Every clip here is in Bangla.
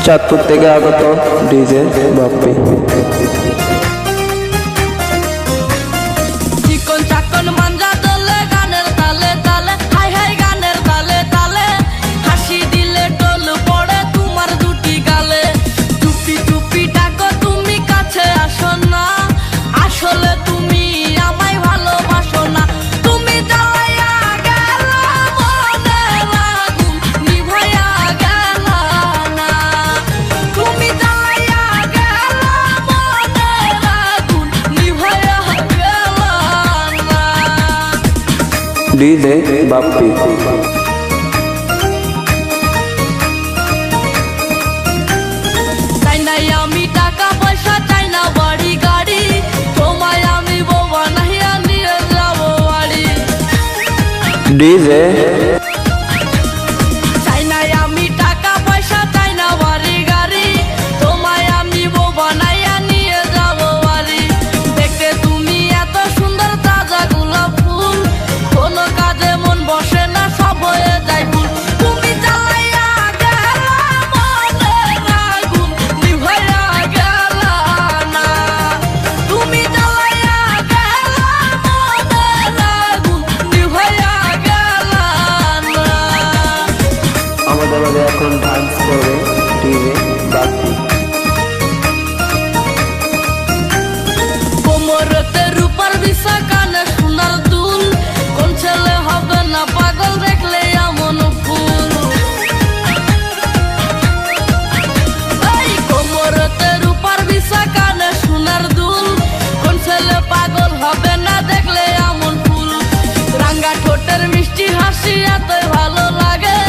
চাঁদপুর থেকে আগত ডিজে বাপ্পি। চিকন চাকন মাঞ্জা দলে গানের তালে তালে, হাই হাই গানের তালে তালে, হাসি দিলে টোল পড়ে তোমার দুটি গালে। চুপি চুপি ডাকো তুমি কাছে আসো না, আসলে তুমি আমায় ভালোবাসো না। তুমি জ্বালাইয়া গেলা মনের আগুন নিভাইয়া গেলা না। তুমি জ্বালাইয়া গেলা মনের আগুন নিভাইয়া গেলা না। ডিজে বাপ্পি। চাই নাই আমি টাকা পয়সা, চাই না বাড়ি গাড়ি, তোমায় আমি বউ বানাইয়া নিয়ে যাবো বাড়ি। ডিজে চাই নাই আমি টাকা পয়সা, চাই না বাড়ি গাড়ি, তোমায় আমি বউ বানাইয়া নিয়ে যাবো বাড়ি। দেখতে তুমি এত সুন্দর তাজা গোলাপ ফুল, কোনো কাজে মন বসে না, সব হয়ে যায় ভুল। তুমি জ্বালাইয়া গেলা মনের আগুন নিভাইয়া গেলা না। তুমি জ্বালাইয়া গেলা মনের আগুন নিভাইয়া গেলা না। আমাদের মাঝে এখন ডান্স করবে ডিজে বাপ্পি। কোমরতে রূপার বিছা, কানে সোনার দুল, কোন ছেলে হবে না পাগল দেখলে এমন ফুল। এই কোমরতে রূপার বিছা, কানে সোনার দুল, কোন ছেলে পাগল হবে না দেখলে এমন ফুল। রাঙ্গা ঠোঁটের মিষ্টি হাসি এতই ভালো লাগে,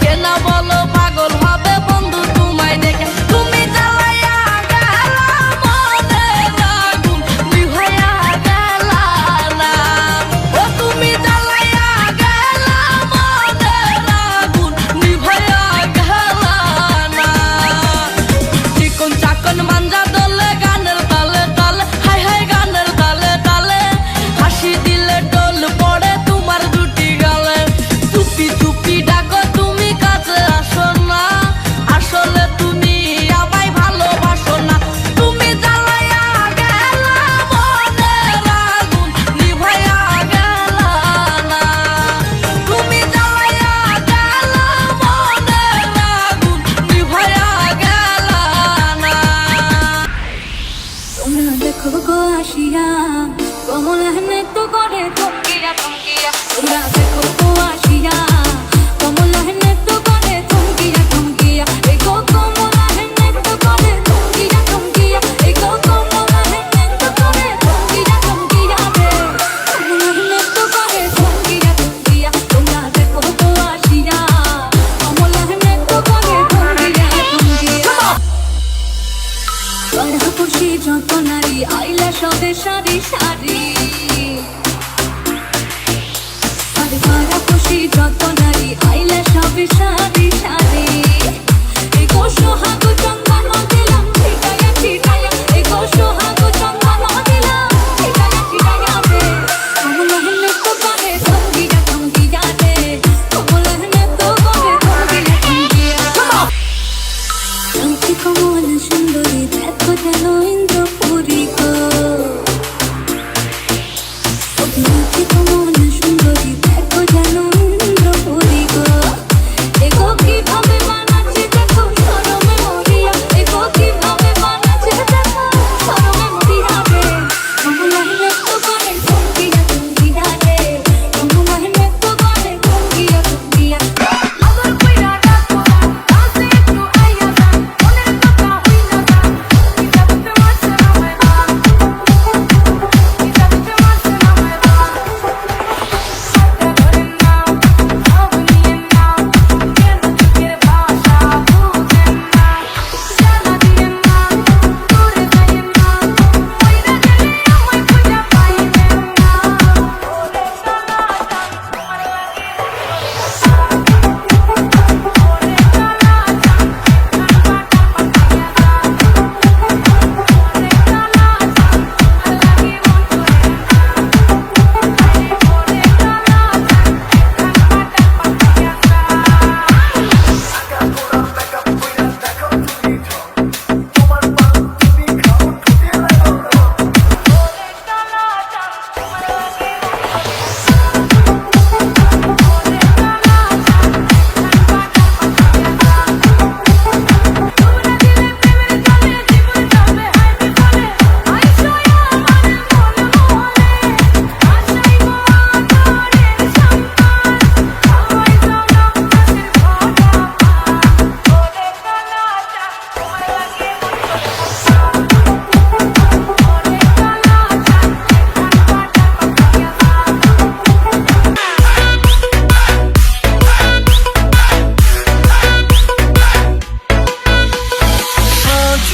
কেনা বলো পাগল হবে বন্ধু তোমায় দেখে। তুমি জ্বালাইয়া গেলা মনের আগুন নিভাইয়া গেলা না। ও তুমি জ্বালাইয়া গেলা মনের আগুন নিভাইয়া গেলা না। চিকন চাকন মাঞ্জা দলে গানের তালে তালে, হাই হাই গানের তালে তালে, হাসি দিলে টোল পড়ে তোমার দুটি গালে। চুপি চুপি ডাকো তুমি কাছে আসো না, আসলে তুমি আমায় ভালোবাসো না। তুমি জ্বালাইয়া গেলা মনের আগুন নিভাইয়া গেলা না। তুমি জ্বালাইয়া গেলা মনের আগুন নিভাইয়া গেলা না। তোমরা দেখো গো আসিয়া, কমলা নৃত্য করে থমকিয়া থমকিয়া। তোমরা দেখো গো আসিয়া, কমলা নৃত্য করে থমকিয়া থমকিয়া। এই গো কমলা নৃত্য করে থমকিয়া থমকিয়া। এই গো কমলা নৃত্য করে থমকিয়া থমকিয়া রে। কমলা নৃত্য করে থমকিয়া থমকিয়া। তোমরা দেখো গো আসিয়া, কমলা নৃত্য করে থমকিয়া থমকিয়া। পরপুরুষী যত নারী আইলা সবে সারি সারি। আরে পরপুরুষী যত নারী আইলা সবে সারি সারি। এই গো সোহাগ চন্দন দিলাম ছিটায়া ছিটায়া। এই গো সোহাগ চন্দন দিলাম ছিটায়া ছিটায়া রে। কমলা নৃত্য করে থমকিয়া থমকিয়া রে। কমলা নৃত্য করে থমকিয়া থমকিয়া। শান্তি কমল সুন্দরী দেখো যেন ইন্দ্রপুরী গো। শান্তি কমল সুন্দরী দেখো যেন ইন্দ্রপুরী গো। এ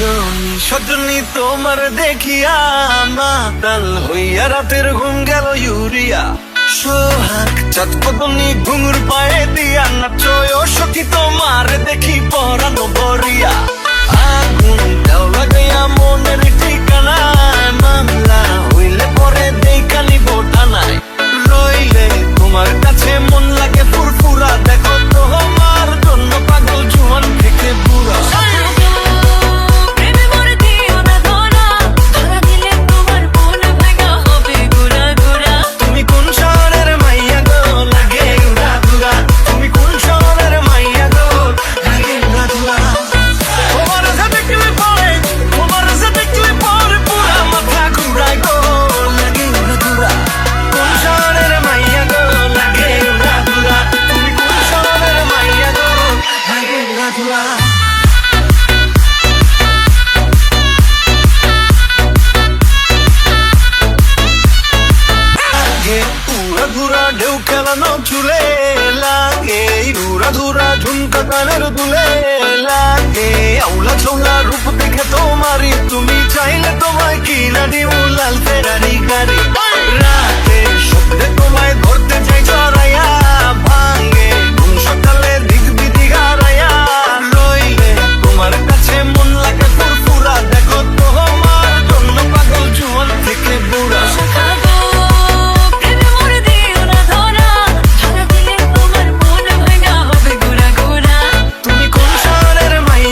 সজনী সজনী তোমার দেখিয়া মাতাল হইয়া রাতের ঘুম গেল ইউরিয়া সোহাগ চাঁদ কদনি ঘুঙুর পায়ে দিয়া নাচয় ও সখী তোমার দেখি পরানো বরিয়া আগুন দাও লাগাইয়া মনের ঠিকানায় মামলা হইলে পরে দেইকানি বোটানায় রইলে তোমার কাছে মন লাগে ফুরফুরা দেখো তোমার জন্য পাগল জুয়ান থেকে বুড়া প্রেমে মরে দিও না ধরা ধরা দিলে তোমার মন ভাঙা হবে গুড়া গুড়া তুমি কোন শহরের মাইয়া গো লাগে উড়া দুরা তুমি কোন শহরের মাইয়া গো লাগে উড়া দুরা তোমার সাথে দেখলে পরে পুরা মাথা ঘুরায় গো লাগে উড়া দুরা কোন শহরের মাইয়া গো লাগে উড়া দুরা তুমি কোন শহরের মাইয়া গো লাগে উড়া দুরা উড়া ধুরা ঢেউ খেলানো চুলে লাগে উড়া ধুরা ঝুমকা কানের দুলে লাগে আউলা চৌলা রূপ দেখে তোমারই তুমি চাইলে তোমায় কিনা দিও লাল ফেরারি গাড়ি রাতে শব্দে তোমায় ধরতে চাই চড়াইয়া ভাঙে ঘুম সকালে দিক বিধি হারাইয়া রইলে তোমার কাছে মন লাগে ফুরফুরা দেখো তোমার জন্য পাগল জুয়ান থেকে বুড়া খাবো প্রেমে মরে দিও না ধরা ধরা দিলে তোমার মন ভাঙা হবে গুড়া গুড়া তুমি কোন শহরের মাইয়া